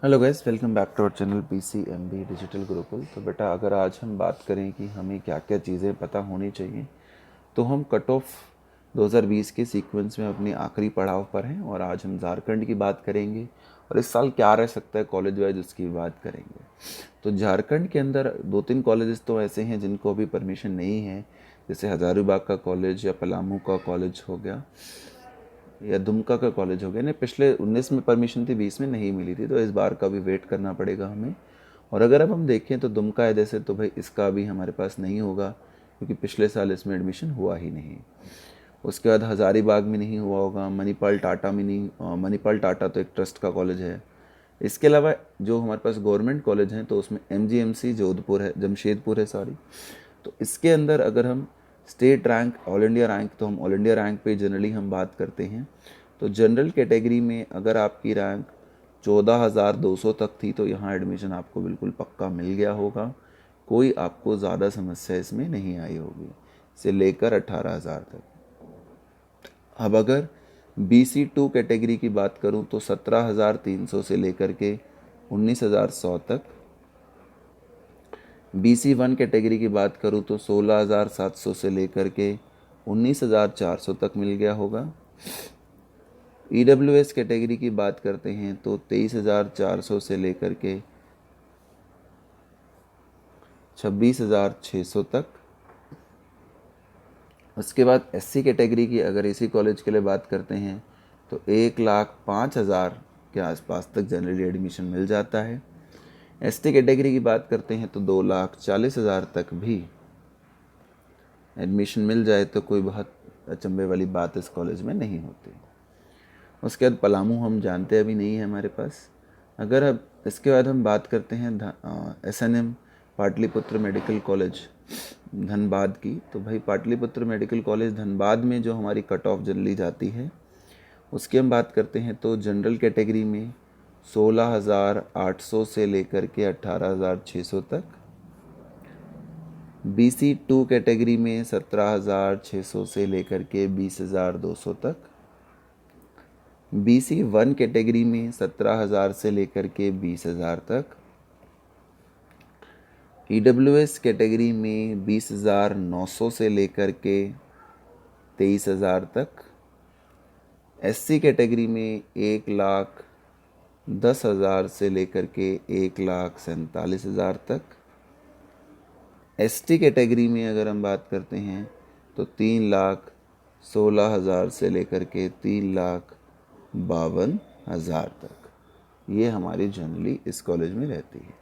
Hello guys, welcome back to our channel PCMB digital Gurukul. तो बेटा, अगर आज हम बात करें कि हमें क्या क्या चीज़ें पता होनी चाहिए, तो हम कट ऑफ 2020 के सीक्वेंस में अपनी आखिरी पड़ाव पर हैं और आज हम झारखंड की बात करेंगे और इस साल क्या रह सकता है कॉलेज वाइज, उसकी बात करेंगे। तो झारखंड के अंदर दो तीन कॉलेजेस तो ऐसे हैं जिनको अभी परमिशन नहीं है, जैसे हजारीबाग का कॉलेज या पलामू का कॉलेज हो गया या दुमका का कॉलेज हो गया। नहीं, पिछले 19 में परमिशन थी, 20 में नहीं मिली थी, तो इस बार का भी वेट करना पड़ेगा हमें। और अगर अब हम देखें तो दुमका है जैसे, तो भाई इसका भी हमारे पास नहीं होगा क्योंकि पिछले साल इसमें एडमिशन हुआ ही नहीं। उसके बाद हज़ारीबाग में नहीं हुआ होगा, मणिपाल टाटा में नहीं। मणिपाल टाटा तो एक ट्रस्ट का कॉलेज है। इसके अलावा जो हमारे पास गवर्नमेंट कॉलेज हैं तो उसमें MGMC जोधपुर है, जमशेदपुर है सॉरी। तो इसके अंदर अगर हम state rank, all India rank, तो हम ऑल इंडिया रैंक पे जनरली हम बात करते हैं। तो जनरल कैटेगरी में अगर आपकी रैंक 14,200 तक थी तो यहाँ एडमिशन आपको बिल्कुल पक्का मिल गया होगा। कोई आपको ज़्यादा समस्या इसमें नहीं आई होगी, से लेकर 18,000 तक। अब अगर BC2 कैटेगरी की बात करूं तो 17,300 से लेकर के 19,100 तक। BC1 कैटेगरी की बात करूं तो 16,700 से लेकर के 19,400 तक मिल गया होगा। EWS कैटेगरी की बात करते हैं तो 23,400 से लेकर के 26,600 तक। उसके बाद SC कैटेगरी की अगर इसी कॉलेज के लिए बात करते हैं तो 1,05,000 के आसपास तक जनरली एडमिशन मिल जाता है। ST कैटेगरी की बात करते हैं तो 2,40,000 तक भी एडमिशन मिल जाए तो कोई बहुत अचंभे वाली बात इस कॉलेज में नहीं होती। उसके बाद पलामू हम जानते अभी नहीं है हमारे पास। अगर अब इसके बाद हम बात करते हैं SNM Pataliputra medical college Dhanbad की, तो भाई पाटलिपुत्र मेडिकल कॉलेज धनबाद में जो हमारी कट ऑफ जनरली जाती है उसकी हम बात करते हैं तो जनरल कैटेगरी में 16,800 से लेकर के 18,600 तक। BC2 कैटेगरी में 17,600 से लेकर के 20,200 तक। BC1 कैटेगरी में 17,000 से लेकर के 20,000 तक। EWS कैटेगरी में 20,900 से लेकर के 23,000 तक। SC कैटेगरी में 1,10,000 से लेकर के 1,47,000 तक। ST कैटेगरी में अगर हम बात करते हैं तो 3,16,000 से लेकर के 3,52,000 तक। ये हमारी जनरली इस कॉलेज में रहती है।